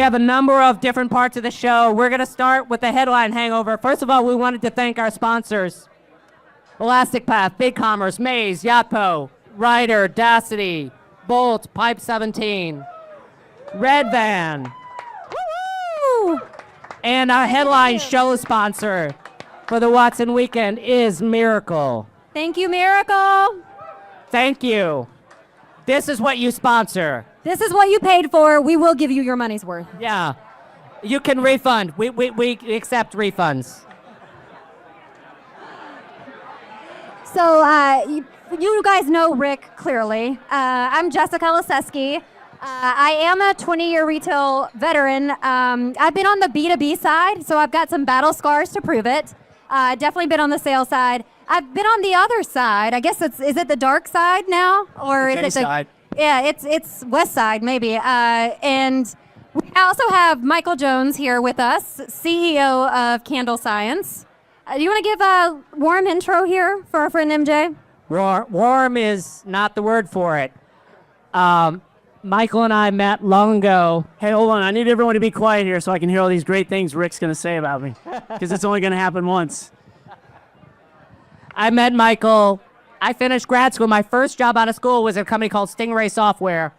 have a number of different parts of the show. We're going to start with the headline hangover. First of all, we wanted to thank our sponsors. Elastic Path, BigCommerce, Maze, Yotpo, Ryder, Dacity, Bolt, Pipe 17, Red Van. Woo-hoo! And our headline show sponsor for the Watson Weekend is Miracle. Thank you, Miracle. Thank you. This is what you sponsor. This is what you paid for. We will give you your money's worth. Yeah. You can refund. We accept refunds. So you guys know Rick clearly. I'm Jessica Laseski. I am a 20-year retail veteran. I've been on the B2B side, so I've got some battle scars to prove it. Definitely been on the sales side. I've been on the other side. I guess is it the dark side now, or is it the side? Yeah, it's west side maybe. And we also have Michael Jones here with us, CEO of Candle Science. Do you want to give a warm intro here for our friend MJ? Warm is not the word for it. Michael and I met long ago. Hey, hold on. I need everyone to be quiet here so I can hear all these great things Rick's going to say about me. Because it's only going to happen once. I met Michael. I finished grad school. My first job out of school was at a company called Stingray Software,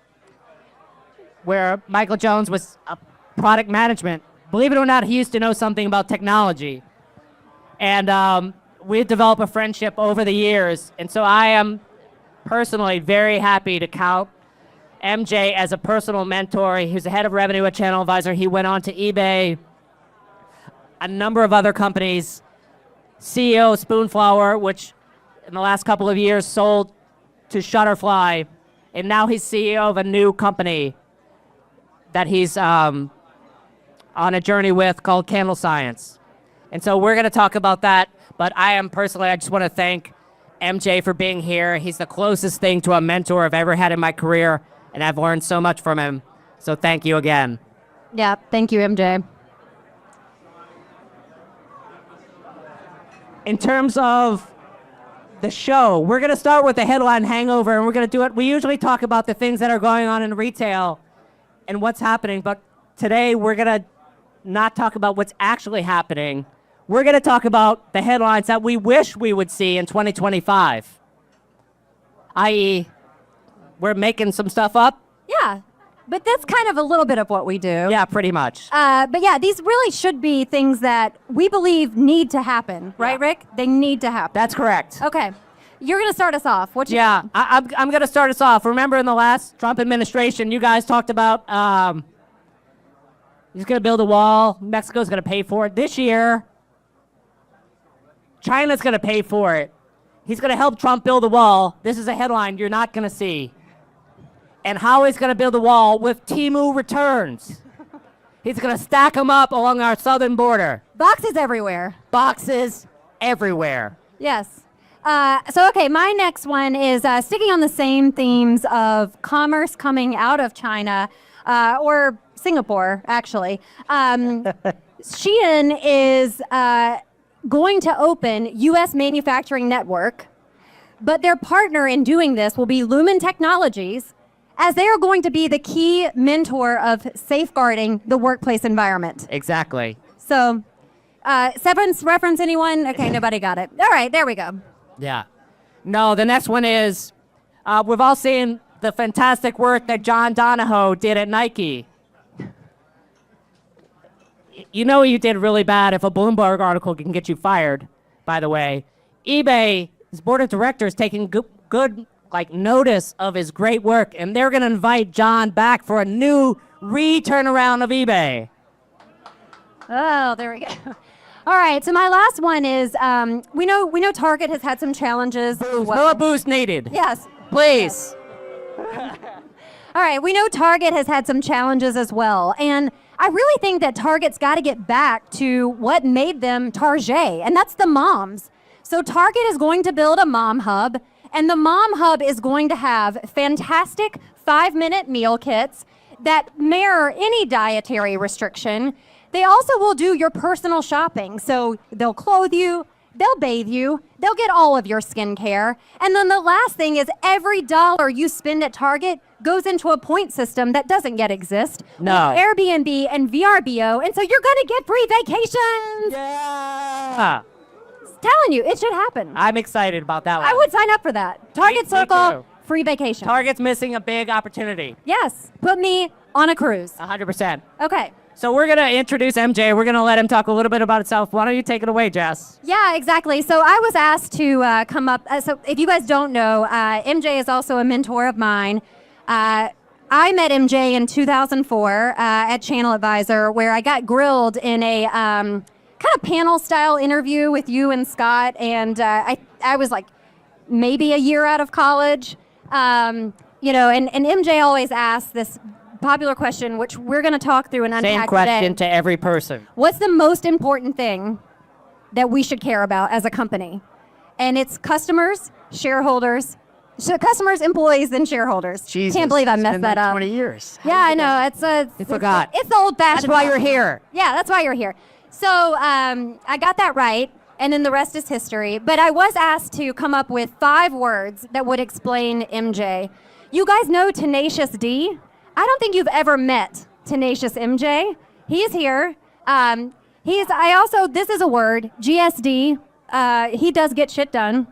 where Michael Jones was product management. Believe it or not, he used to know something about technology. And we've developed a friendship over the years. And so I am personally very happy to count MJ as a personal mentor. He was the head of revenue at Channel Advisor. He went on to eBay, a number of other companies, CEO of Spoonflower, which in the last couple of years sold to Shutterfly, and now he's CEO of a new company that he's on a journey with called Candle Science. And so we're going to talk about that, but I just want to thank MJ for being here. He's the closest thing to a mentor I've ever had in my career, and I've learned so much from him. So thank you again. Yeah, thank you, MJ. In terms of the show, we're going to start with the headline hangover, and we're going to do it. We usually talk about the things that are going on in retail and what's happening, but today we're going to not talk about what's actually happening. We're going to talk about the headlines that we wish we would see in 2025, i.e., we're making some stuff up. Yeah, but that's kind of a little bit of what we do. Yeah, pretty much. But yeah, these really should be things that we believe need to happen, right, Yeah. Rick? They need to happen. That's correct. Okay. You're going to start us off. Yeah, I'm going to start us off. Remember in the last Trump administration, you guys talked about he's going to build a wall. Mexico's going to pay for it. This year, China's going to pay for it. He's going to help Trump build a wall. This is a headline you're not going to see. And how he's going to build a wall with Temu returns. He's going to stack them up along our southern border. Boxes everywhere. Boxes everywhere. Yes. Okay, my next one is sticking on the same themes of commerce coming out of China, or Singapore, actually. Shein is going to open U.S. manufacturing network, but their partner in doing this will be Lumen Technologies, as they are going to be the key mentor of safeguarding the workplace environment. Exactly. So, Severance reference, anyone? Okay, nobody got it. All right, there we go. Yeah. No, the next one is, we've all seen the fantastic work that John Donahoe did at Nike. You know you did really bad if a Bloomberg article can get you fired, by the way. eBay's board of directors taking good notice of his great work, and they're going to invite John back for a new turnaround of eBay. Oh, there we go. All right, so my last one is, we know Target has had some challenges. No boost needed. Yes. Please. All right, we know Target has had some challenges as well, and I really think that Target's got to get back to what made them Target, and that's the moms. So Target is going to build a mom hub, and the mom hub is going to have fantastic 5-minute meal kits that mirror any dietary restriction. They also will do your personal shopping. So they'll clothe you, they'll bathe you, they'll get all of your skincare. And then the last thing is every dollar you spend at Target goes into a point system that doesn't yet exist. No. With Airbnb and VRBO, and so you're gonna get free vacations. Yeah. Telling you, it should happen. I'm excited about that one. I would sign up for that. Target Me Circle, too. free vacation. Target's missing a big opportunity. Yes, put me on a cruise. 100%. Okay. So we're going to introduce MJ. We're going to let him talk a little bit about himself. Why don't you take it away, Jess? Yeah, exactly. So I was asked to come up. So if you guys don't know, MJ is also a mentor of mine. I met MJ in 2004 at Channel Advisor, where I got grilled in a kind of panel style interview with you and Scott. And I was like maybe a year out of college. And MJ always asks this popular question, which we're going to talk through and unpack Same question today. to every person. What's the most important thing that we should care about as a company? And it's customers, shareholders, customers, employees, then shareholders. Jesus, Can't believe I it's messed been that like up. 20 years. Yeah, I know. It's forgot. It's the old-fashioned. That's why you're here. Yeah, that's why you're here. So I got that right, and then the rest is history. But I was asked to come up with 5 words that would explain MJ. You guys know Tenacious D? I don't think you've ever met Tenacious MJ. He's here. This is a word, GSD. He does get shit done.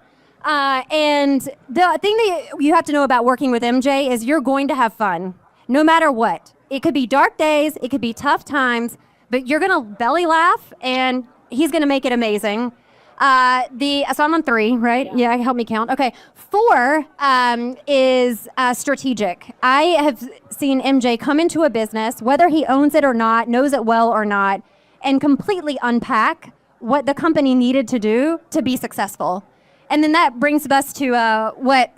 And the thing that you have to know about working with MJ is you're going to have fun, no matter what. It could be dark days, it could be tough times, but you're gonna belly laugh, and he's gonna make it amazing. So I'm on 3, right? Yeah, help me count. Okay, 4 is strategic. I have seen MJ come into a business, whether he owns it or not, knows it well or not, and completely unpack what the company needed to do to be successful. And then that brings us to what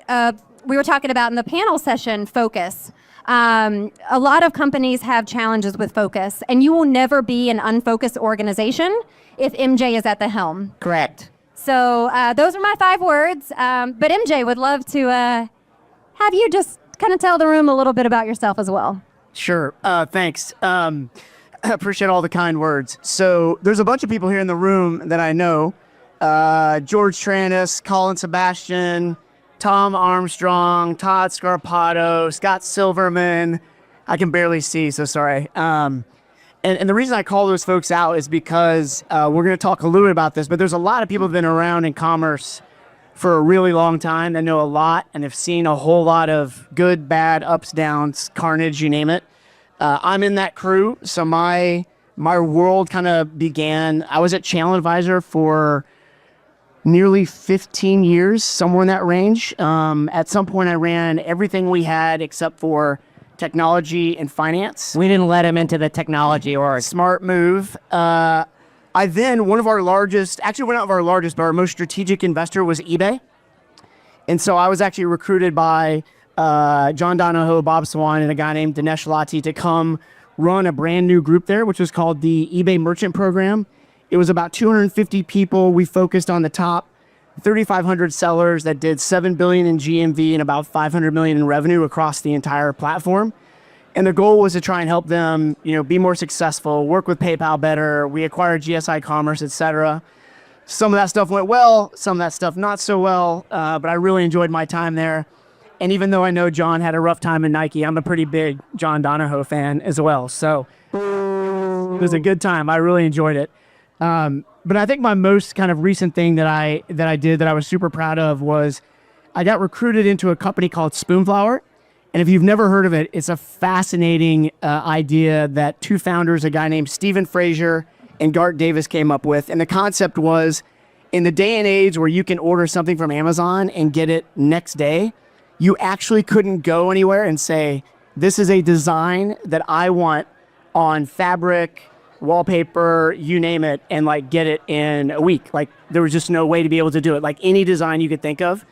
we were talking about in the panel session, focus. A lot of companies have challenges with focus, and you will never be an unfocused organization if MJ is at the helm. Correct. So those are my 5 words. But MJ would love to have you just kind of tell the room a little bit about yourself as well. Sure. Thanks. I appreciate all the kind words. So there's a bunch of people here in the room that I know. George Tranis, Colin Sebastian, Tom Armstrong, Todd Scarpato, Scott Silverman. I can barely see, so sorry. And the reason I call those folks out is because we're going to talk a little bit about this, but there's a lot of people that have been around in commerce for a really long time that know a lot and have seen a whole lot of good, bad, ups, downs, carnage, you name it. I'm in that crew, so my world kind of began. I was at Channel Advisor for nearly 15 years, somewhere in that range. At some point, I ran everything we had except for technology and finance. We didn't let him into the technology org. Smart move. I then, one of our largest, actually one of our largest, but our most strategic investor was eBay. And so I was actually recruited by John Donahoe, Bob Swan, and a guy named Dinesh Lati to come run a brand new group there, which was called the eBay Merchant Program. It was about 250 people. We focused on the top 3,500 sellers that did $7 billion in GMV and about $500 million in revenue across the entire platform. And the goal was to try and help them, be more successful, work with PayPal better. We acquired GSI Commerce, et cetera. Some of that stuff went well, some of that stuff not so well, but I really enjoyed my time there. And even though I know John had a rough time in Nike, I'm a pretty big John Donahoe fan as well. So it was a good time. I really enjoyed it. But I think my most kind of recent thing that I did that I was super proud of was I got recruited into a company called Spoonflower. And if you've never heard of it, it's a fascinating idea that 2 founders, a guy named Stephen Frazier and Gart Davis, came up with. And the concept was, in the day and age where you can order something from Amazon and get it next day, you actually couldn't go anywhere and say, this is a design that I want on fabric, wallpaper, you name it, and get it in a week. There was just no way to be able to do it. Any design you could think of.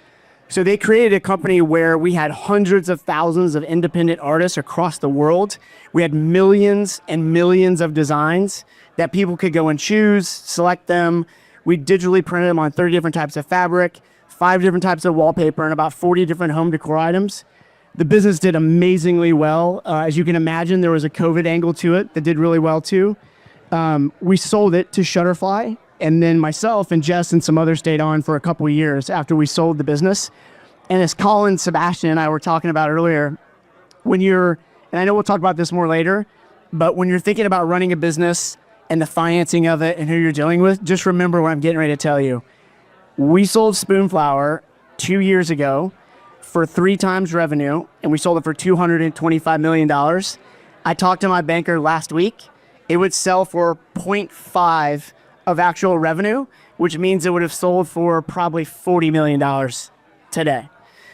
So they created a company where we had hundreds of thousands of independent artists across the world. We had millions and millions of designs that people could go and choose, select them. We digitally printed them on 30 different types of fabric, 5 different types of wallpaper, and about 40 different home decor items. The business did amazingly well. As you can imagine, there was a COVID angle to it that did really well too. We sold it to Shutterfly, and then myself and Jess and some others stayed on for a couple of years after we sold the business. And as Colin, Sebastian, and I were talking about earlier, and I know we'll talk about this more later, but when you're thinking about running a business and the financing of it and who you're dealing with, just remember what I'm getting ready to tell you. We sold Spoonflower 2 years ago for 3 times revenue, and we sold it for $225 million. I talked to my banker last week. It would sell for 0.5 of actual revenue, which means it would have sold for probably $40 million today.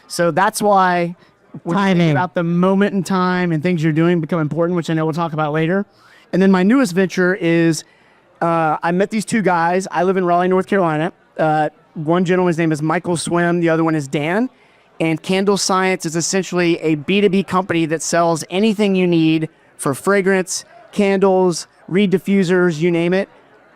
So that's why when you think about the moment in time and things you're doing become important, which I know we'll talk about later. And then my newest venture is I met these 2 guys. I live in Raleigh, North Carolina. One gentleman's name is Michael Swim. The other one is Dan. And Candle Science is essentially a B2B company that sells anything you need for fragrance, candles, reed diffusers, you name it,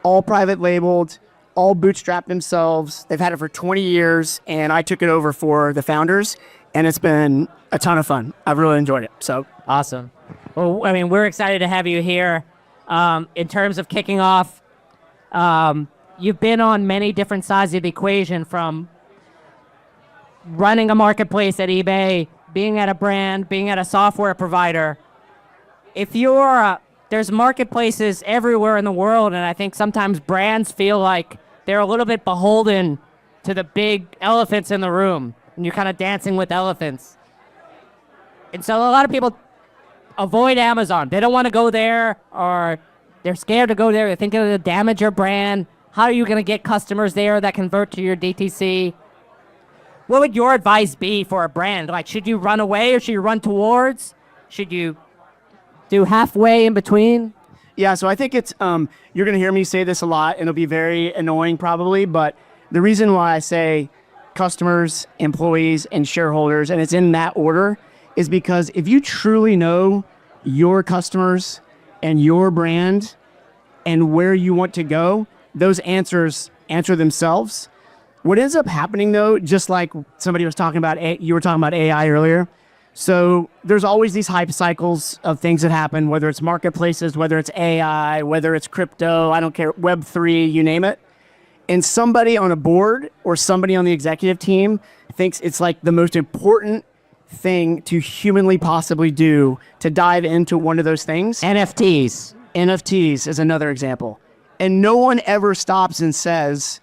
all private labeled, all bootstrapped themselves. They've had it for 20 years, and I took it over for the founders, and it's been a ton of fun. I've really enjoyed it. So Awesome. Well, I mean, we're excited to have you here. In terms of kicking off, you've been on many different sides of the equation, from running a marketplace at eBay, being at a brand, being at a software provider. If you're there's marketplaces everywhere in the world, and I think sometimes brands feel like they're a little bit beholden to the big elephants in the room, and you're kind of dancing with elephants. And so a lot of people avoid Amazon. They don't want to go there, or they're scared to go there. They think it'll damage your brand. How are you going to get customers there that convert to your DTC? What would your advice be for a brand? Like, should you run away or should you run towards? Should you do halfway in between? yeah, so I think it's you're going to hear me say this a lot, and it'll be very annoying probably, but the reason why I say customers, employees, and shareholders, and it's in that order, is because if you truly know your customers and your brand and where you want to go, those answers answer themselves. What ends up happening though, just like somebody was talking about, you were talking about AI earlier. So there's always these hype cycles of things that happen, whether it's marketplaces, whether it's AI, whether it's crypto, I don't care, Web3, you name it. And somebody on a board or somebody on the executive team thinks it's like the most important thing to humanly possibly do to dive into one of those things. NFTs. NFTs is another example. And no one ever stops and says,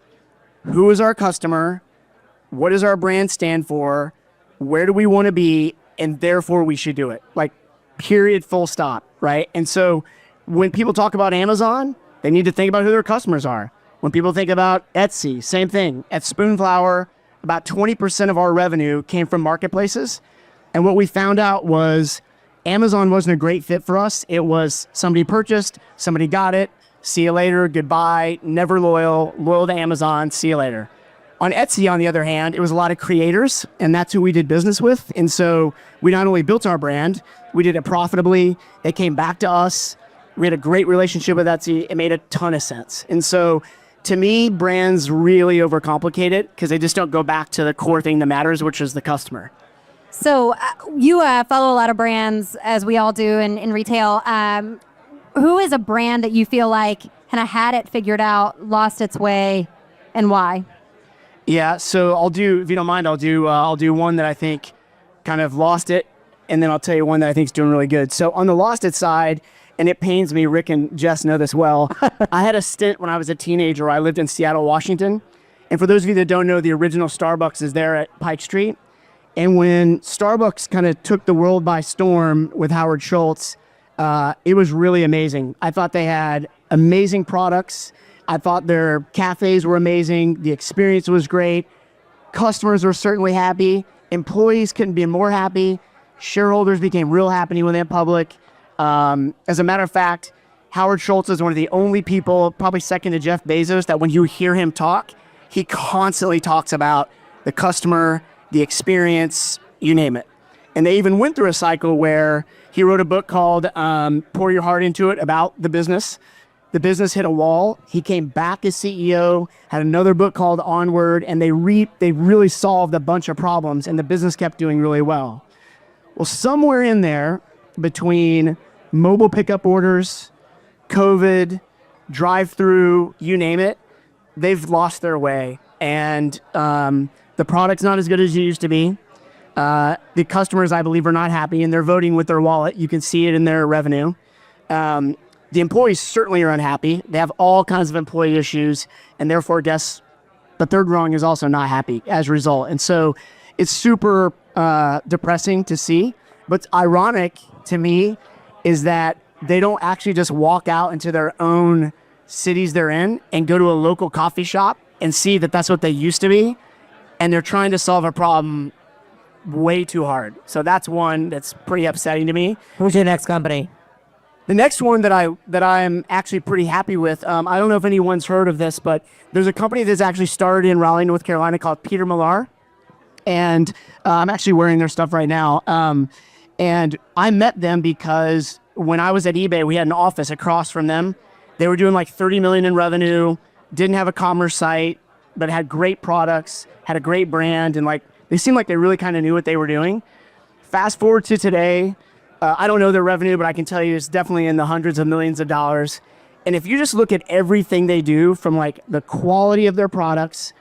who is our customer? What does our brand stand for? Where do we want to be? And therefore we should do it. Like, period, full stop, right? And so when people talk about Amazon, they need to think about who their customers are. When people think about Etsy, same thing. At Spoonflower, about 20% of our revenue came from marketplaces. And what we found out was Amazon wasn't a great fit for us. It was somebody purchased, somebody got it, see you later, goodbye, never loyal to Amazon, see you later. On Etsy, on the other hand, it was a lot of creators, and that's who we did business with. And so we not only built our brand, we did it profitably. It came back to us. We had a great relationship with Etsy. It made a ton of sense. And so to me, brands really overcomplicate it because they just don't go back to the core thing that matters, which is the customer. So you follow a lot of brands, as we all do in retail. Who is a brand that you feel like kind of had it figured out, lost its way, and why? Yeah, so I'll do, if you don't mind, I'll do one that I think kind of lost it, and then I'll tell you one that I think is doing really good. So on the lost it side, and it pains me, Rick and Jess know this well, I had a stint when I was a teenager. I lived in Seattle, Washington. And for those of you that don't know, the original Starbucks is there at Pike Street. And when Starbucks kind of took the world by storm with Howard Schultz, it was really amazing. I thought they had amazing products. I thought their cafes were amazing. The experience was great. Customers were certainly happy. Employees couldn't be more happy. Shareholders became real happy when they went public. As a matter of fact, Howard Schultz is one of the only people, probably second to Jeff Bezos, that when you hear him talk, he constantly talks about the customer, the experience, you name it. And they even went through a cycle where he wrote a book called Pour Your Heart Into It about the business. The business hit a wall. He came back as CEO, had another book called Onward, and they really solved a bunch of problems, and the business kept doing really well. Well, somewhere in there, between mobile pickup orders, COVID, drive-through, you name it, they've lost their way. And the product's not as good as it used to be. The customers, I believe, are not happy, and they're voting with their wallet. You can see it in their revenue. The employees certainly are unhappy. They have all kinds of employee issues, and therefore, guess the third rung is also not happy as a result. And so it's super depressing to see. What's ironic to me is that they don't actually just walk out into their own cities they're in and go to a local coffee shop and see that that's what they used to be, and they're trying to solve a problem way too hard. So that's one that's pretty upsetting to me. Who's your next company? The next one that I'm actually pretty happy with, I don't know if anyone's heard of this, but there's a company that's actually started in Raleigh, North Carolina called Peter Millar. And I'm actually wearing their stuff right now. And I met them because when I was at eBay, we had an office across from them. They were doing like 30 million in revenue, didn't have a commerce site, but had great products, had a great brand, and like they seemed like they really kind of knew what they were doing. Fast forward to today, I don't know their revenue, but I can tell you it's definitely in the hundreds of millions of dollars. And if you just look at everything they do, from like the quality of their products,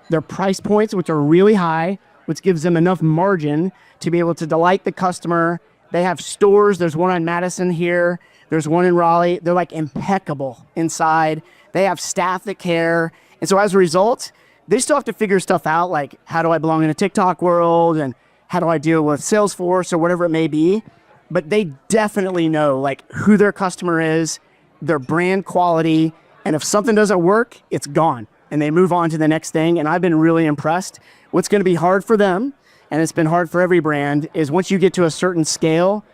their price points, which are really high, which gives them enough margin to be able to delight the customer. They have stores. There's one on Madison here. There's one in Raleigh. They're like impeccable inside. They have staff that care. And so as a result, they still have to figure stuff out, like how do I belong in a TikTok world, and how do I deal with Salesforce or whatever it may be. But they definitely know like who their customer is, their brand quality, and if something doesn't work, it's gone. And they move on to the next thing. And I've been really impressed. What's going to be hard for them, and it's been hard for every brand, is once you get to a certain scale,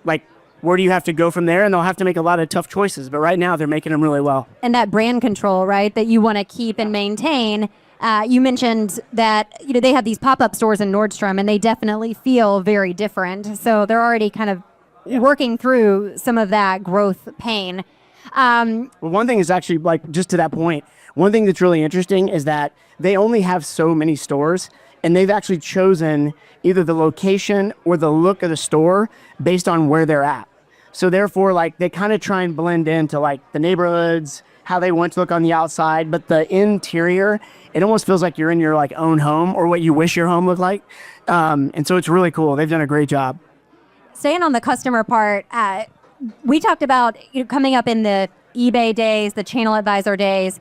like where do you have to go from there? And they'll have to make a lot of tough choices. But right now, they're making them really well. And that brand control, right, that you want to keep and maintain. You mentioned that they have these pop-up stores in Nordstrom, and they definitely feel very different. So they're already kind of working through some of that growth pain. Well, one thing is actually, like, just to that point, one thing that's really interesting is that they only have so many stores, and they've actually chosen either the location or the look of the store based on where they're at. So therefore, like, they kind of try and blend into like the neighborhoods, how they want to look on the outside, but the interior, it almost feels like you're in your like own home, or what you wish your home looked like. And so it's really cool. They've done a great job. Staying on the customer part, we talked about coming up in the eBay days, the channel advisor days.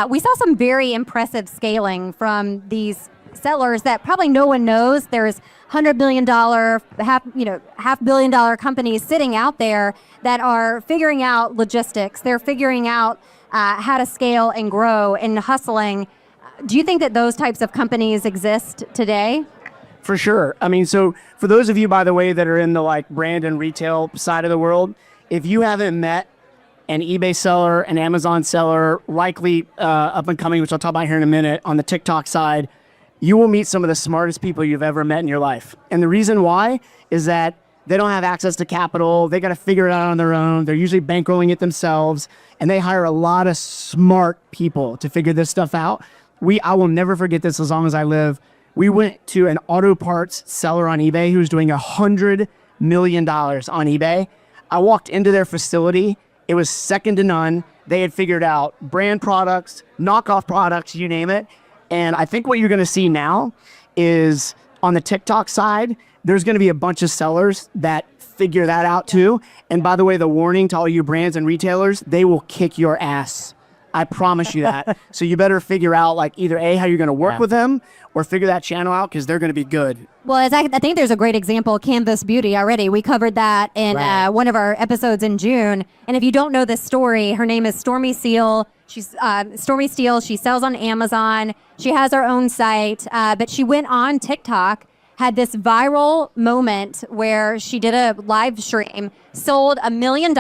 We saw some very impressive scaling from these sellers that probably no one knows. There's $100 billion, $500 million companies sitting out there that are figuring out logistics. They're figuring out how to scale and grow and hustling. Do you think that those types of companies exist today? For sure. I mean, so for those of you, by the way, that are in the like brand and retail side of the world, if you haven't met an eBay seller, an Amazon seller, likely up and coming, which I'll talk about here in a minute, on the TikTok side, you will meet some of the smartest people you've ever met in your life. And the reason why is that they don't have access to capital. They got to figure it out on their own. They're usually bankrolling it themselves, and they hire a lot of smart people to figure this stuff out. I will never forget this as long as I live. We went to an auto parts seller on eBay who was doing $100 million on eBay. I walked into their facility. It was second to none. They had figured out brand products, knockoff products, you name it. And I think what you're going to see now is on the TikTok side, there's going to be a bunch of sellers that figure that out too. And by the way, the warning to all you brands and retailers, they will kick your ass. I promise you that. So you better figure out like either A, how you're going to work with them, or figure that channel out, because they're going to be good. Well, I think there's a great example, Canvas Beauty already. We covered that in one of our episodes in June. And if you don't know this story, her name is Stormy Steele. She's Stormy Steele. She sells on Amazon. She has her own site, but she went on TikTok, had this viral moment where she did a live stream, sold $1 million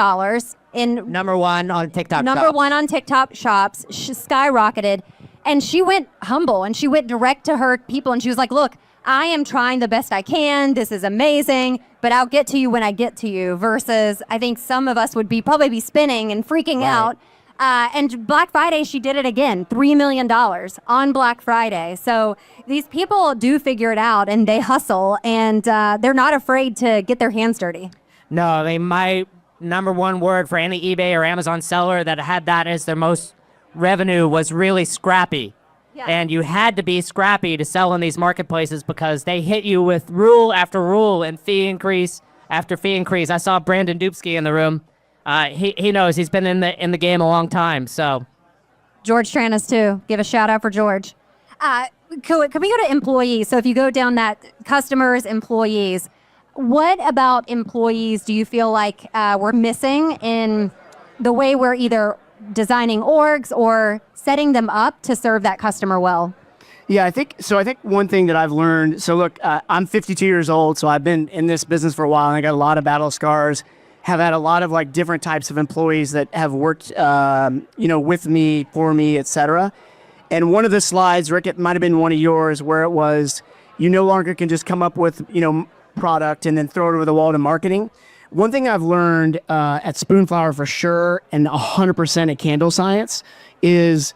in Number one on TikTok. one on TikTok shops, skyrocketed. And she went humble and she went direct to her people. And she was like, look, I am trying the best I can. This is amazing, but I'll get to you when I get to you. Versus I think some of us would probably be spinning and freaking out. And Black Friday, she did it again, $3 million on Black Friday. So these people do figure it out and they hustle, and they're not afraid to get their hands dirty. No, my number one word for any eBay or Amazon seller that had that as their most revenue was really scrappy. Yeah. And you had to be scrappy to sell in these marketplaces because they hit you with rule after rule and fee increase after fee increase. I saw Brandon Dubsky in the room. He knows. He's been in the game a long time. So George Tranis too. Give a shout out for George. Can we go to employees? So if you go down that customers, employees, what about employees do you feel like we're missing in the way we're either designing orgs or setting them up to serve that customer well? Yeah, I think one thing that I've learned, so look, I'm 52 years old, so I've been in this business for a while, and I got a lot of battle scars, have had a lot of like different types of employees that have worked, with me, for me, etc. And one of the slides, Rick, it might have been one of yours, where it was, you no longer can just come up with, product and then throw it over the wall to marketing. One thing I've learned at Spoonflower for sure, and 100% at Candle Science, is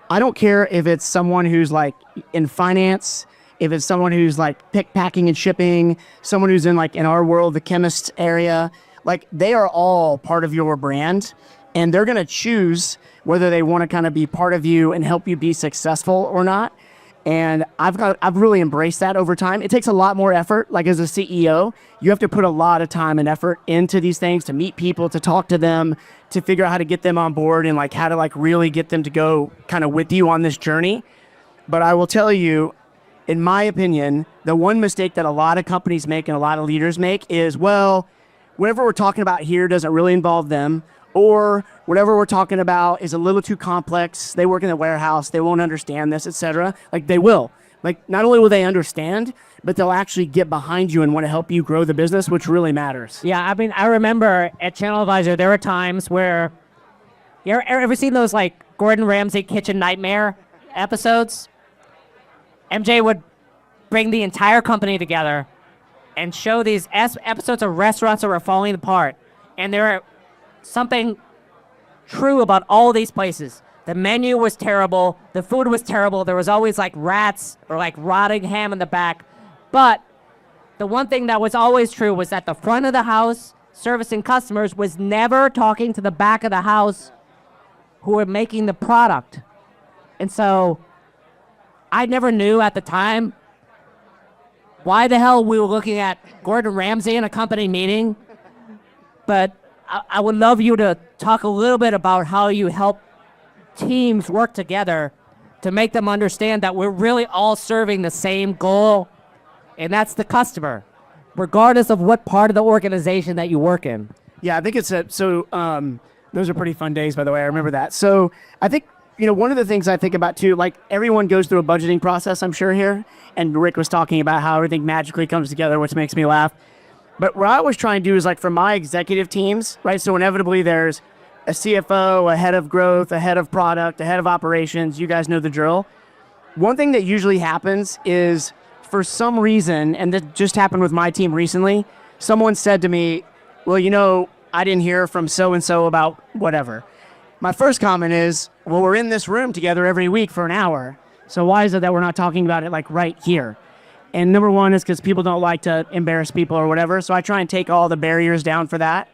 I don't care if it's someone who's like in finance, if it's someone who's like pick, packing, and shipping, someone who's in like in our world, the chemist area, like they are all part of your brand, and they're gonna choose whether they want to kind of be part of you and help you be successful or not. And I've really embraced that over time. It takes a lot more effort. Like as a CEO, you have to put a lot of time and effort into these things, to meet people, to talk to them, to figure out how to get them on board and like how to like really get them to go kind of with you on this journey. But I will tell you, in my opinion, the one mistake that a lot of companies make and a lot of leaders make is, well, whatever we're talking about here doesn't really involve them, or whatever we're talking about is a little too complex. They work in the warehouse. They won't understand this, etc. Like they will. Like not only will they understand, but they'll actually get behind you and want to help you grow the business, which really matters. yeah, I mean, I remember at Channel Advisor, there were times where you ever seen those like Gordon Ramsay Kitchen Nightmare episodes? MJ would bring the entire company together and show these episodes of restaurants that were falling apart, and there are something true about all these places. The menu was terrible. The food was terrible. There was always like rats or like rotting ham in the back. But the one thing that was always true was that the front of the house servicing customers was never talking to the back of the house who were making the product. And so I never knew at the time why the hell we were looking at Gordon Ramsay in a company meeting. But I would love you to talk a little bit about how you help teams work together to make them understand that we're really all serving the same goal, and that's the customer, regardless of what part of the organization that you work in. Yeah, I think it's those are pretty fun days, by the way. I remember that. So I think, one of the things I think about too, like everyone goes through a budgeting process, I'm sure here, and Rick was talking about how everything magically comes together, which makes me laugh. But what I always try and do is like for my executive teams, right? So inevitably there's a CFO, a head of growth, a head of product, a head of operations. You guys know the drill. One thing that usually happens is for some reason, and this just happened with my team recently, someone said to me, well, I didn't hear from so-and-so about whatever. My first comment is, well, we're in this room together every week for an hour. So why is it that we're not talking about it like right here? And number one is because people don't like to embarrass people or whatever. So I try and take all the barriers down for that.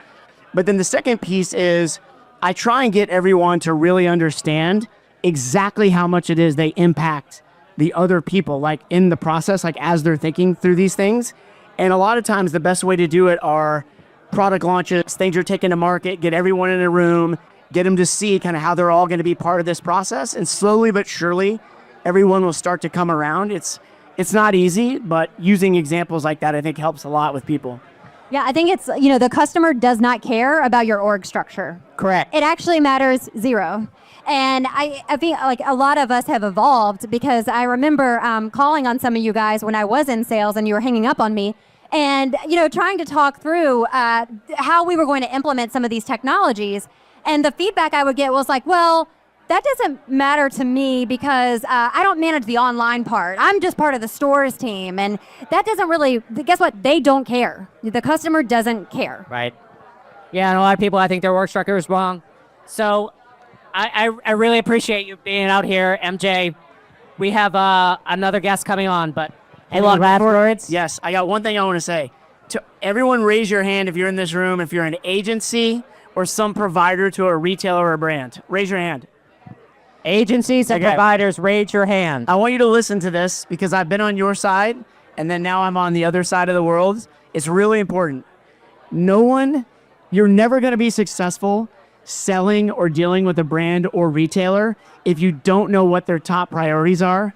But then the second piece is I try and get everyone to really understand exactly how much it is they impact the other people, like in the process, like as they're thinking through these things. And a lot of times the best way to do it are product launches, things you're taking to market, get everyone in a room, get them to see kind of how they're all going to be part of this process. And slowly but surely, everyone will start to come around. It's not easy, but using examples like that, I think, helps a lot with people. Yeah, I think it's, the customer does not care about your org structure. Correct. It actually matters zero. And I think like a lot of us have evolved, because I remember calling on some of you guys when I was in sales and you were hanging up on me and, trying to talk through how we were going to implement some of these technologies. And the feedback I would get was like, well, that doesn't matter to me because I don't manage the online part. I'm just part of the stores team. And that doesn't really, guess what? They don't care. The customer doesn't care. Right. Yeah, and a lot of people, I think their work structure is wrong. So I really appreciate you being out here, MJ. We have another guest coming on, but any last words? Yes, I got one thing I want to say. To everyone, raise your hand if you're in this room, if you're an agency or some provider to a retailer or a brand. Raise your hand. Agencies and Okay. providers, raise your hand. I want you to listen to this because I've been on your side and then now I'm on the other side of the world. It's really important. You're never going to be successful selling or dealing with a brand or retailer if you don't know what their top priorities are.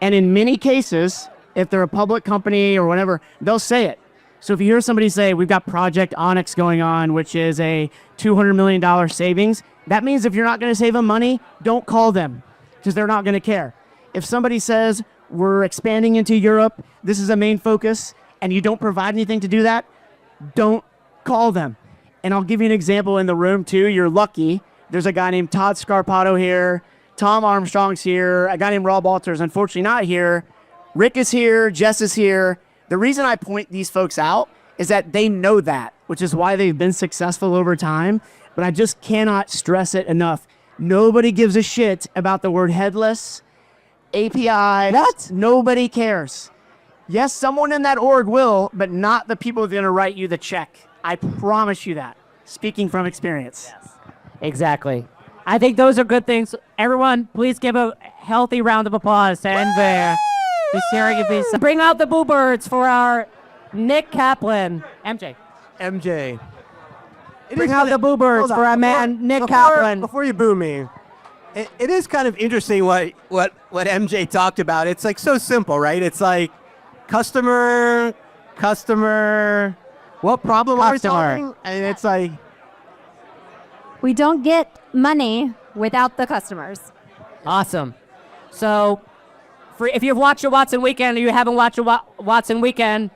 And in many cases, if they're a public company or whatever, they'll say it. So if you hear somebody say, we've got Project Onyx going on, which is a $200 million savings, that means if you're not going to save them money, don't call them because they're not going to care. If somebody says, we're expanding into Europe, this is a main focus, and you don't provide anything to do that, don't call them. And I'll give you an example in the room too. You're lucky. There's a guy named Todd Scarpato here. Tom Armstrong's here. A guy named Rob Walters, unfortunately not here. Rick is here. Jess is here. The reason I point these folks out is that they know that, which is why they've been successful over time. But I just cannot stress it enough. Nobody gives a shit about the word headless, API. Nobody cares. Yes, someone in that org will, but not the people that are going to write you the check. I promise you that. Speaking from experience. Yes. Exactly. I think those are good things. Everyone, please give a healthy round of applause to Enver. Bring out the boo birds for our Nick Kaplan. MJ. Bring out the boo birds for our man Nick Kaplan. Before you boo me, it is kind of interesting what MJ talked about. It's like so simple, right? It's like customer, what problem are we solving? And it's like, We don't get money without the customers. Awesome. So, if you've watched a Watson Weekend or you haven't watched a Watson Weekend,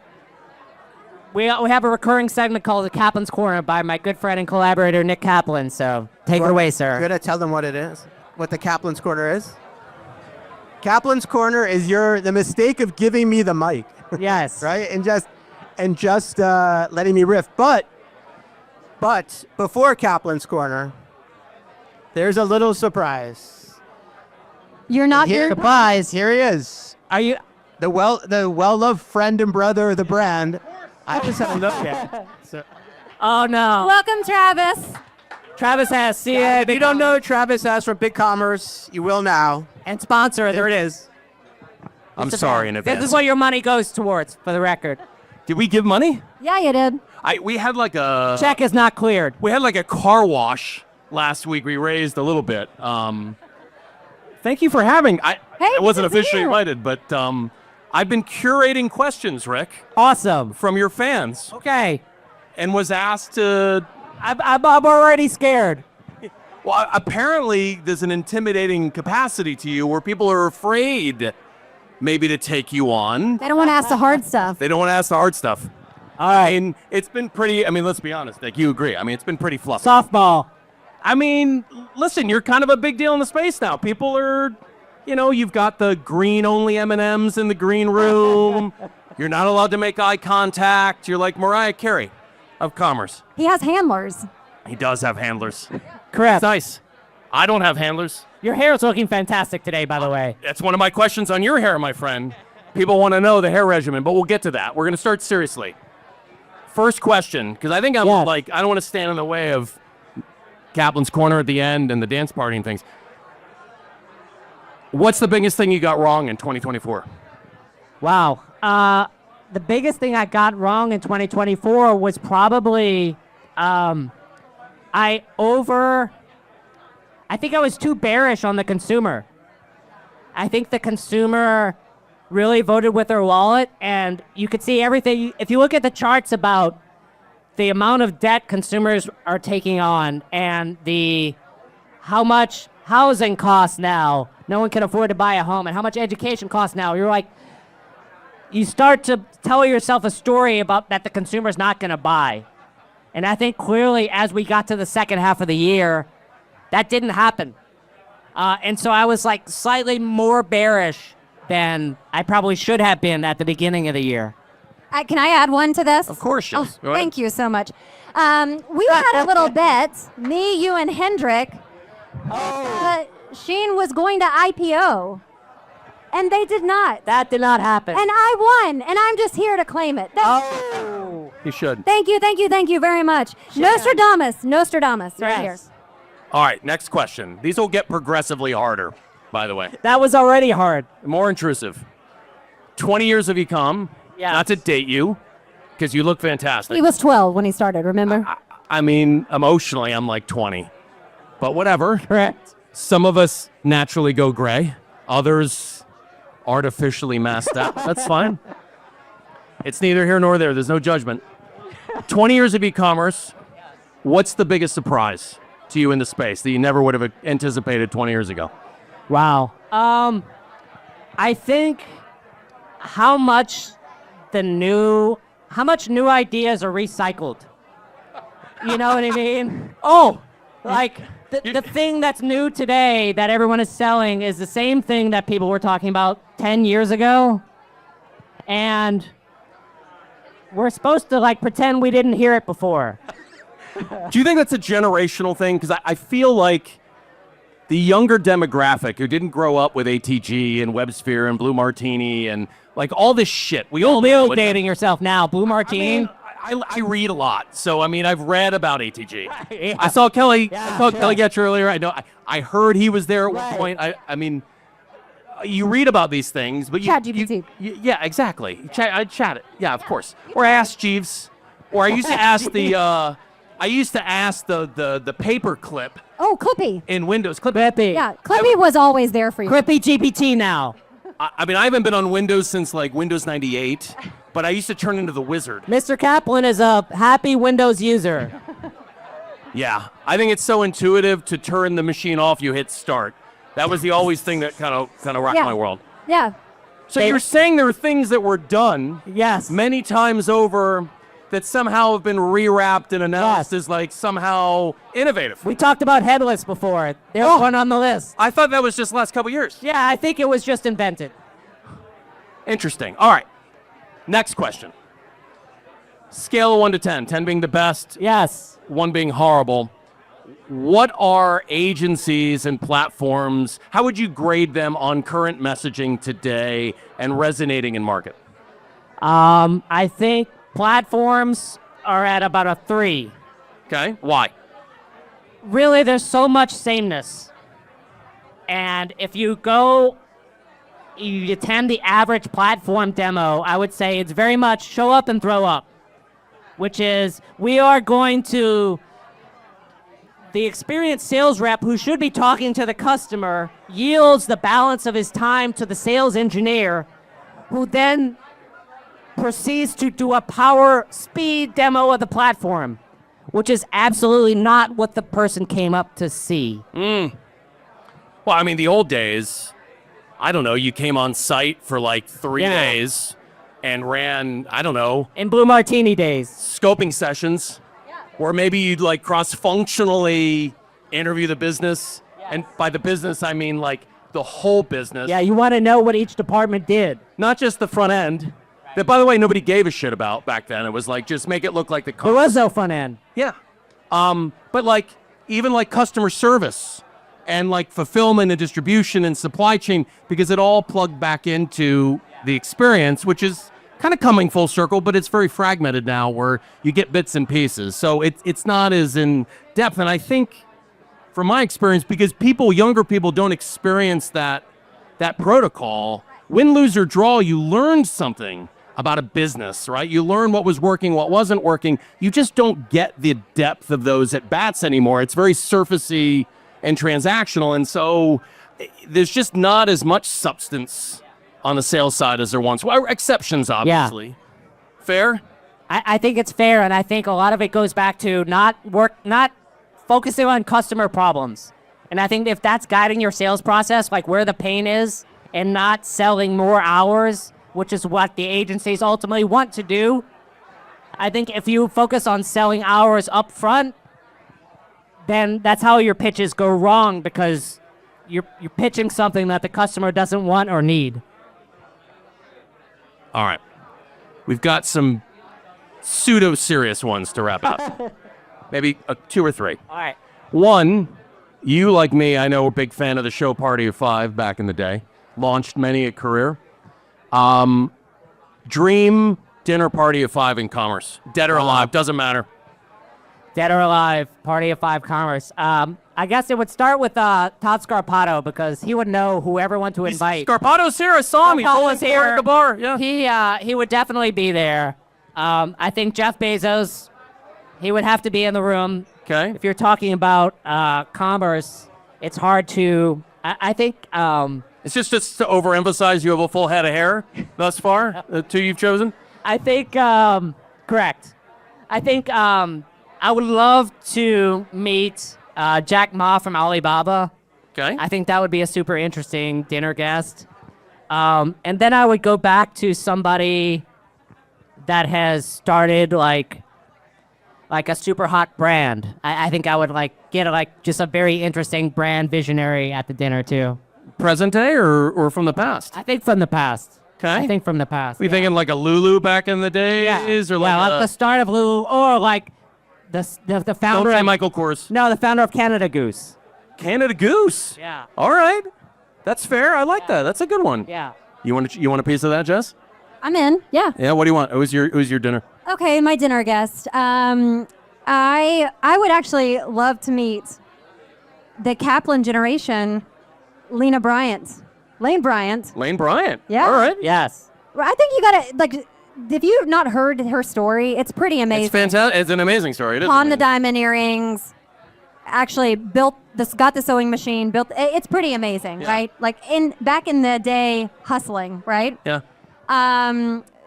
we have a recurring segment called the Kaplan's Corner by my good friend and collaborator Nick Kaplan. So take it away, sir. You're gonna tell them what it is, what the Kaplan's Corner is. Kaplan's Corner is the mistake of giving me the mic, Yes. right? And just letting me riff. But before Kaplan's Corner, there's a little surprise. You're not your Surprise! Here he is. Are you? The well-loved friend and brother of the brand. I just haven't looked yet. So, Oh no. Welcome, Travis. Travis has if you don't know Travis has from Big Commerce, you will now. and sponsor. There it is. I'm sorry in advance. This is what your money goes towards, for the record. Did we give money? Yeah, you did. We had like a Check is not cleared. we had like a car wash last week. We raised a little bit. Thank you for having. I wasn't good to officially hear. invited, but I've been curating questions, Rick, Awesome. from your fans, Okay. and was asked to. I'm already scared. Well, apparently there's an intimidating capacity to you where people are afraid, maybe, to take you on. They don't want to ask the hard stuff. They don't want to ask the hard stuff. All right. And it's been pretty. I mean, let's be honest, Nick. You agree? I mean, it's been pretty fluffy. Softball. I mean, listen, you're kind of a big deal in the space now. People are, you've got the green-only M&Ms in the green room. You're not allowed to make eye contact. You're like Mariah Carey of commerce. He has handlers. He does have handlers. Correct. It's nice. I don't have handlers. Your hair is looking fantastic today, by the way. That's one of my questions on your hair, my friend. People want to know the hair regimen, but we'll get to that. We're going to start seriously. First question, because I think I don't want to stand in the way of Kaplan's Corner at the end and the dance party and things. What's the biggest thing you got wrong in 2024? Wow. The biggest thing I got wrong in 2024 was probably I think I was too bearish on the consumer. I think the consumer really voted with their wallet, and you could see everything. If you look at the charts about the amount of debt consumers are taking on and how much housing costs now, no one can afford to buy a home, and how much education costs now, you're like, you start to tell yourself a story about that the consumer's not going to buy. And I think clearly as we got to the second half of the year, that didn't happen. And so I was like slightly more bearish than I probably should have been at the beginning of the year. Can I add one to this? Of course, Jess. Go ahead. Thank you so much. We had a little bet, me, you, and Hendrik. Sheen was going to IPO, and they did not. That did not happen. And I won, and I'm just here to claim it. You should. Thank you very much. Nostradamus, right here. All right, next question. These will get progressively harder, by the way. That was already hard. More intrusive. 20 years of e-com. Yes. Not to date you, because you look fantastic. He was 12 when he started, remember? I mean, emotionally, I'm like 20. But whatever. Correct. Some of us naturally go gray. Others artificially masked out. That's fine. It's neither here nor there. There's no judgment. 20 years of e-commerce. What's the biggest surprise to you in the space that you never would have anticipated 20 years ago? Wow. I think how much new ideas are recycled. You know what I mean? Oh, like the thing that's new today that everyone is selling is the same thing that people were talking about 10 years ago. And we're supposed to like pretend we didn't hear it before. Do you think that's a generational thing? Because I feel like the younger demographic who didn't grow up with ATG and WebSphere and Blue Martini and like all this shit. We all know it. Dating yourself now. Blue Martini. I read a lot, so I mean I've read about ATG. Yeah. I saw Kelly. Yeah, I saw yeah. Kelly Getch earlier. I know. I heard he was there at one Right. point. I mean, you read about these things, but ChatGPT. yeah, exactly. I chat it. Yeah, of course. Or I asked Jeeves. Or I used to ask the. I used to ask the paper clip Oh, Clippy. in Windows. Clippy. Yeah, Clippy was always there for you. Clippy GPT now. I mean, I haven't been on Windows since like Windows 98, but I used to turn into the wizard. Mr. Kaplan is a happy Windows user. Yeah, I think it's so intuitive to turn the machine off. You hit start. That was the always thing that kind of rocked Yeah. my world. Yeah. So you're saying there are things that were done Yes. many times over that somehow have been rewrapped and announced Yes. as like somehow innovative. We talked about headless before. There's Oh. one on the list. I thought that was just the last couple years. Yeah, I think it was just invented. Interesting. All right. Next question. Scale of 1 to 10, 10 being the best, Yes. 1 being horrible. What are agencies and platforms? How would you grade them on current messaging today and resonating in market? I think platforms are at about a 3. Okay. Why? Really, there's so much sameness. And if you attend the average platform demo, I would say it's very much show up and throw up, which is we are going to, the experienced sales rep who should be talking to the customer yields the balance of his time to the sales engineer, who then proceeds to do a power speed demo of the platform, which is absolutely not what the person came up to see. Well, I mean, the old days, I don't know, you came on site for like 3 Yeah. days and ran, I don't know, In Blue Martini days. scoping sessions, or maybe you'd like cross-functionally interview the business. And by the business, I mean like the whole business. Yeah, you want to know what each department did. Not just the front end. That, by the way, nobody gave a shit about back then. It was like, just make it look like the car. There was no front end. Yeah. But like, even like customer service and like fulfillment and distribution and supply chain, because it all plugged back into the experience, which is kind of coming full circle, but it's very fragmented now where you get bits and pieces. So it's not as in depth. And I think from my experience, because younger people don't experience that protocol, win, lose, or draw, you learn something about a business, right? You learn what was working, what wasn't working. You just don't get the depth of those at bats anymore. It's very surfacey and transactional. And so there's just not as much substance on the sales side as there once. Well, exceptions, obviously. Fair? I think it's fair, and I think a lot of it goes back to not focusing on customer problems. And I think if that's guiding your sales process, like where the pain is, and not selling more hours, which is what the agencies ultimately want to do, I think if you focus on selling hours up front, then that's how your pitches go wrong, because you're pitching something that the customer doesn't want or need. All right. We've got some pseudo-serious ones to wrap up. Maybe 2 or 3. All right. 1, you, like me, I know, were a big fan of the show Party of 5 back in the day. Launched many a career. Dream dinner party of 5 in commerce. Dead or alive, doesn't matter. Dead or alive, Party of 5 Commerce. I guess it would start with Todd Scarpato because he would know whoever went to invite. Scarpato's here. I saw him. He's Scarpato always here at the bar. Yeah. He would definitely be there. I think Jeff Bezos, he would have to be in the room. Okay. If you're talking about commerce, it's hard to. I think. It's just to overemphasize. You have a full head of hair thus far. The two you've chosen. I think correct. I think I would love to meet Jack Ma from Alibaba. Okay. I think that would be a super interesting dinner guest. And then I would go back to somebody that has started like a super hot brand. I think I would get just a very interesting brand visionary at the dinner too. Present day or from the past? I think from the past. Okay. I think from the past. We thinking like a Lulu back in the days, or like at the start of Lulu, or like the founder. don't say of, Michael Kors. No, the founder of Canada Goose. Canada Goose. Yeah. All right, that's fair. I like that. That's a good one. Yeah. You want a piece of that, Jess? I'm in. Yeah. Yeah. What do you want? Who's your dinner? Okay, my dinner guest. I would actually love to meet the Kaplan generation, Lane Bryant. Lane Bryant. Yeah. All right. Yes. I think you gotta if you've not heard her story, it's pretty amazing. It's fantastic. It's an amazing story. It is. Pawned the amazing. diamond earrings. Actually got the sewing machine. It's pretty amazing, Yeah. right? Like back in the day, hustling, right? Yeah.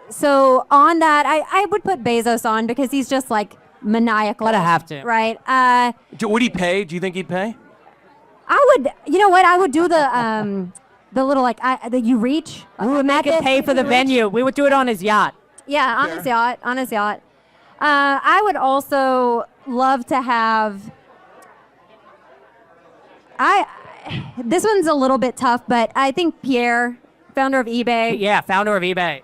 So on that, I would put Bezos on because he's just like maniacal. Gotta have to. Right. Would he pay? Do you think he'd pay? I would. You know what? I would do the little that you reach. We would make it pay for the venue. We would do it on his yacht. Yeah, on his yacht. I would also love to have. This one's a little bit tough, but I think Pierre, founder of eBay. Yeah, founder of eBay.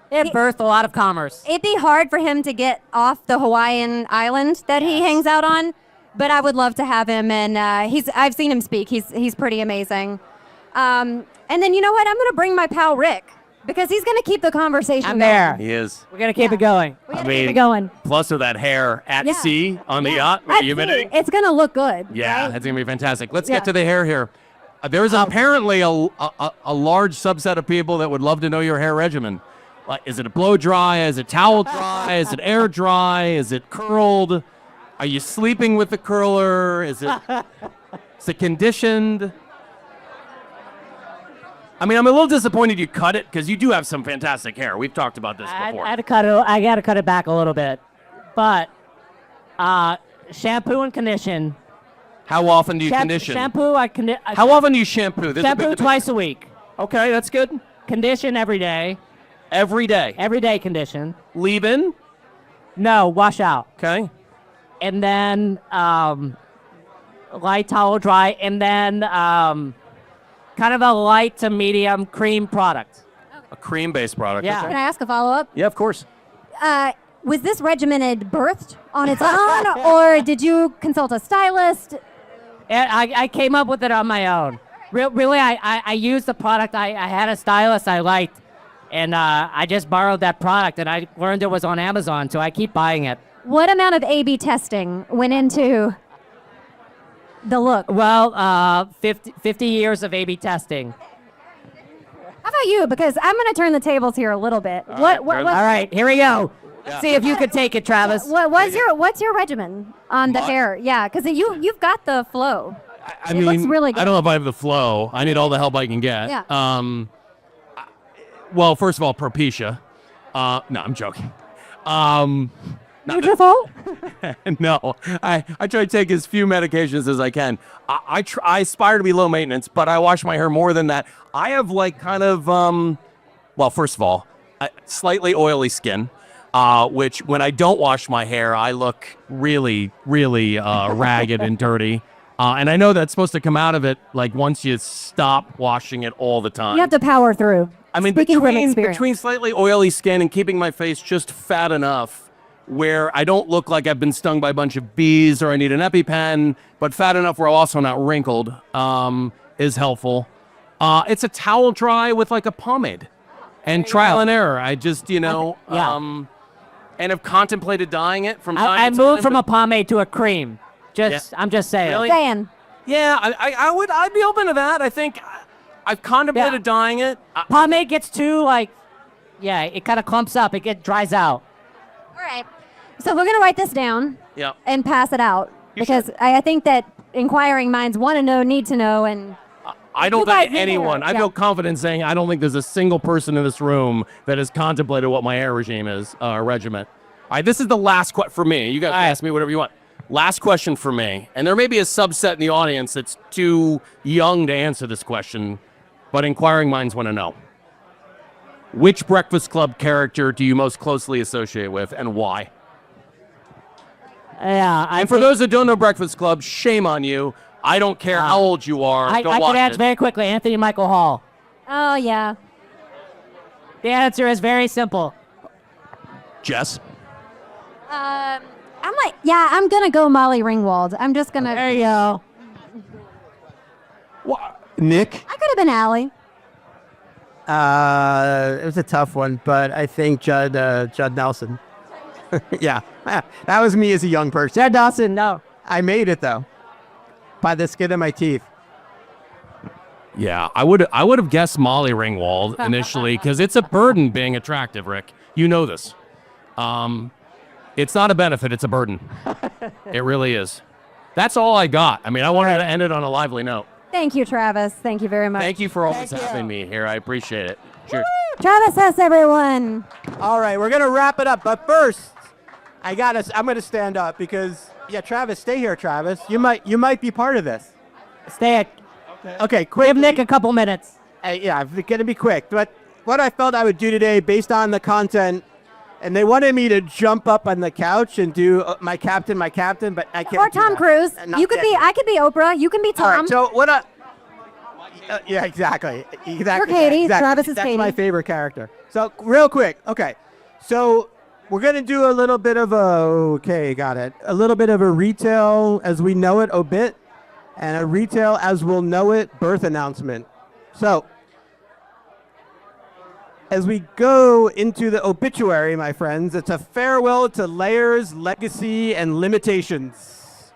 It birthed a lot of commerce. It'd be hard for him to get off the Hawaiian island that he hangs out on, but I would love to have him. And I've seen him speak. He's pretty amazing. And then you know what? I'm gonna bring my pal Rick because he's gonna keep the conversation. I'm going. there. He is. We're gonna keep it going. We gotta keep it going. Plus with that hair at Yeah. sea on the yacht with the humidity. It's gonna look good. Yeah, right? that's gonna be fantastic. Let's Yeah. get to the hair here. There's apparently a large subset of people that would love to know your hair regimen. Like, is it a blow dry? Is it towel dry? Is it air dry? Is it curled? Are you sleeping with the curler? Is it conditioned? I mean, I'm a little disappointed you cut it because you do have some fantastic hair. We've talked about this before. I got to cut it back a little bit, but shampoo and condition. How often do you condition? Shampoo, How often do you shampoo? This is a big shampoo debate. twice a week. Okay, that's good. Condition every day. Every day. Every day condition. Leave in? No, wash out. Okay. And then light towel dry, and then kind of a light to medium cream product. A cream-based product. Yeah. Can I ask a follow-up? Yeah, of course. Was this regimented birthed on its own, or did you consult a stylist? And I came up with it on my own. Really, I used the product. I had a stylist I liked, and I just borrowed that product, and I learned it was on Amazon, so I keep buying it. What amount of A/B testing went into the look? Well, 50 years of A/B testing. How about you? Because I'm going to turn the tables here a little bit. right, All right, here we go. Yeah. See if you could take it, Travis. What's your regimen on the hair? Yeah, because you've got the flow. I It mean, looks really good. I don't know if I have the flow. I need all the help I can get. Yeah. Well, first of all, Propecia. No, I'm joking. Beautiful. No, I try to take as few medications as I can. I aspire to be low maintenance, but I wash my hair more than that. I have well, first of all, slightly oily skin, which when I don't wash my hair, I look really, really ragged and dirty. And I know that's supposed to come out of it like once you stop washing it all the time. You have to power through. I mean, Speaking from experience. between slightly oily skin and keeping my face just fat enough where I don't look like I've been stung by a bunch of bees or I need an EpiPen, but fat enough where I'm also not wrinkled is helpful. It's a towel dry with like a pomade and trial and error. I just, and have contemplated dyeing it from time I to moved time, from but a pomade to a cream. I'm just saying. Really? Saying. Yeah, I'd be open to that. I think I've contemplated dyeing it. Pomade gets too it kind of clumps up. It dries out. All right. So we're gonna write this down. Yeah. And pass it out because I think that inquiring minds want to know, need to know, and I don't You guys think need anyone. hair. I feel confident saying I don't think there's a single person in this room that has contemplated what my hair regime is, regimen. All right, this is the last question for me. You guys can ask me whatever you want. Last question for me, and there may be a subset in the audience that's too young to answer this question, but inquiring minds want to know. Which Breakfast Club character do you most closely associate with, and why? Yeah. And for those that don't know Breakfast Club, shame on you. I don't care how old you are. I Don't can watch answer it. very quickly. Anthony Michael Hall. oh yeah. The answer is very simple. Jess? I'm gonna go Molly Ringwald. I'm just gonna. There you go. Nick? I could have been Allie. It was a tough one, but I think Judd Nelson. Yeah, that was me as a young person. Ted Dawson, no. I made it though, by the skin of my teeth. Yeah, I would have guessed Molly Ringwald initially because it's a burden being attractive, Rick. You know this. It's not a benefit, it's a burden. It really is. That's all I got. I mean, I wanted to end it on a lively note. Thank you, Travis. Thank you very much. Thank you for always having me here. I appreciate it. Cheers. Travis has everyone. All right, we're gonna wrap it up, but first, I'm gonna stand up because Travis, stay here, Travis. You might be part of this. Stay at. Okay, quick. Give Nick a couple minutes. I'm gonna be quick. But what I felt I would do today, based on the content, and they wanted me to jump up on the couch and do my captain, but I can't. Or do Tom that. Cruise. Not You could yet. be. I could be Oprah. You can be Tom. All right. So what? Yeah, exactly. You're Katie. Exactly. Travis is That's Katie. my favorite character. So real quick. Okay. So we're gonna do a little bit of a little bit of a retail as we know it obit, and a retail as we'll know it birth announcement. So as we go into the obituary, my friends, it's a farewell to layers, legacy, and limitations.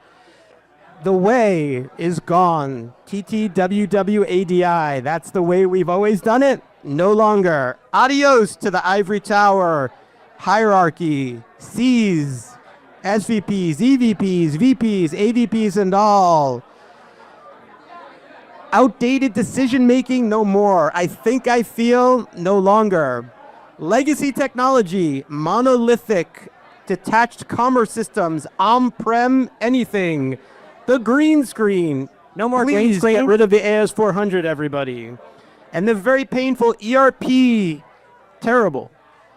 The way is gone. TTWWADI. That's the way we've always done it. No longer. Adios to the ivory tower, hierarchy, Cs, SVPs, EVPs, VPs, AVPs, and all. Outdated decision making, no more. I think I feel, no longer. Legacy technology, monolithic, detached commerce systems, on-prem, anything. The green screen. No more green Please screen? get rid of the AS400, everybody. And the very painful ERP, terrible.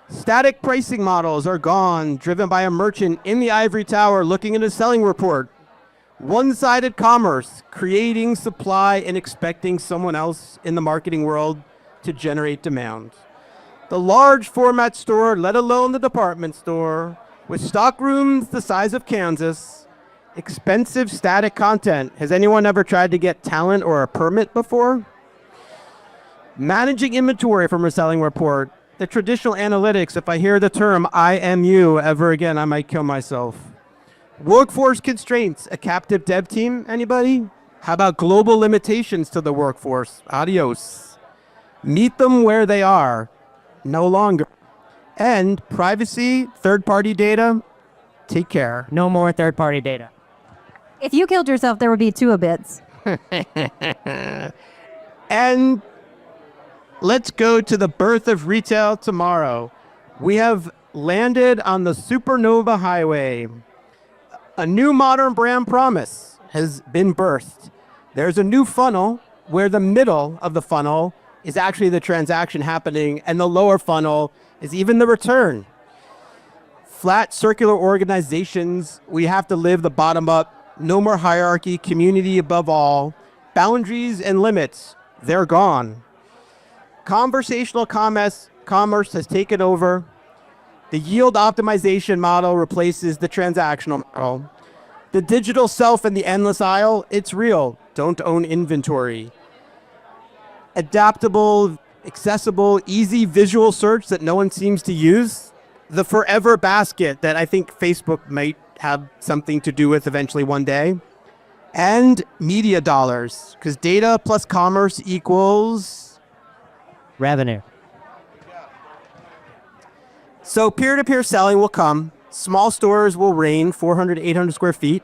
Static pricing models are gone, driven by a merchant in the ivory tower looking at a selling report. One-sided commerce, creating supply and expecting someone else in the marketing world to generate demand. The large format store, let alone the department store, with stock rooms the size of Kansas, expensive static content. Has anyone ever tried to get talent or a permit before? Managing inventory from a selling report. The traditional analytics, if I hear the term IMU ever again, I might kill myself. Workforce constraints, a captive dev team, anybody? How about global limitations to the workforce? Adios. Meet them where they are, no longer. And privacy, third-party data, take care. No more third-party data. If you killed yourself, there would be two obits. And let's go to the birth of retail tomorrow. We have landed on the Supernova Highway. A new modern brand promise has been birthed. There's a new funnel where the middle of the funnel is actually the transaction happening, and the lower funnel is even the return. Flat circular organizations, we have to live the bottom up. No more hierarchy, community above all. Boundaries and limits, they're gone. Conversational commerce has taken over. The yield optimization model replaces the transactional model. The digital self in the endless aisle, it's real. Don't own inventory. Adaptable, accessible, easy visual search that no one seems to use. The forever basket that I think Facebook might have something to do with eventually one day. And media dollars, because data plus commerce equals Revenue. So peer-to-peer selling will come. Small stores will reign, 400 to 800 square feet.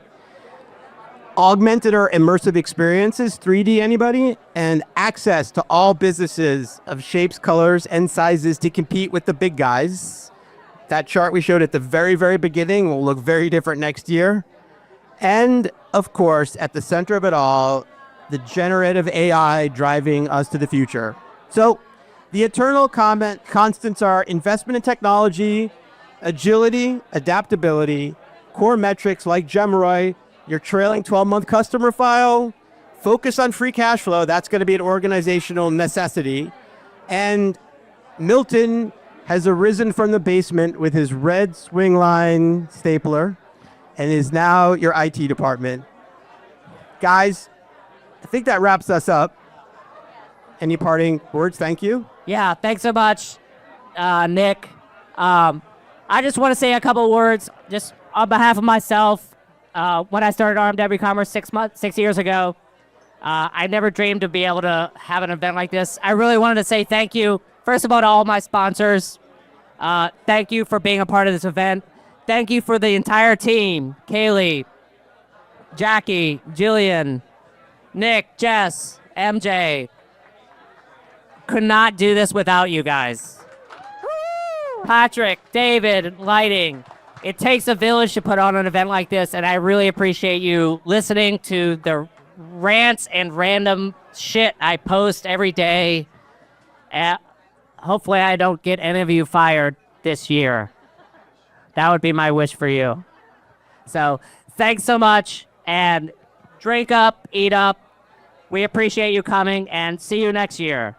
Augmented or immersive experiences, 3D anybody? And access to all businesses of shapes, colors, and sizes to compete with the big guys. That chart we showed at the very, very beginning will look very different next year. And, of course, at the center of it all, the generative AI driving us to the future. So the eternal constants are investment in technology, agility, adaptability, core metrics like Gemroy, your trailing 12-month customer file, focus on free cash flow. That's going to be an organizational necessity. And Milton has arisen from the basement with his red swing line stapler and is now your IT department. Guys, I think that wraps us up. Any parting words? Thank you. Yeah, thanks so much, Nick. I just want to say a couple words just on behalf of myself. When I started RMW Commerce 6 years ago, I never dreamed to be able to have an event like this. I really wanted to say thank you, first of all, to all my sponsors. Thank you for being a part of this event. Thank you for the entire team, Kaylee, Jackie, Jillian, Nick, Jess, MJ. Could not do this without you guys. Patrick, David, lighting. It takes a village to put on an event like this, and I really appreciate you listening to the rants and random shit I post every day. Hopefully I don't get any of you fired this year. That would be my wish for you. So thanks so much, and drink up, eat up. We appreciate you coming, and see you next year.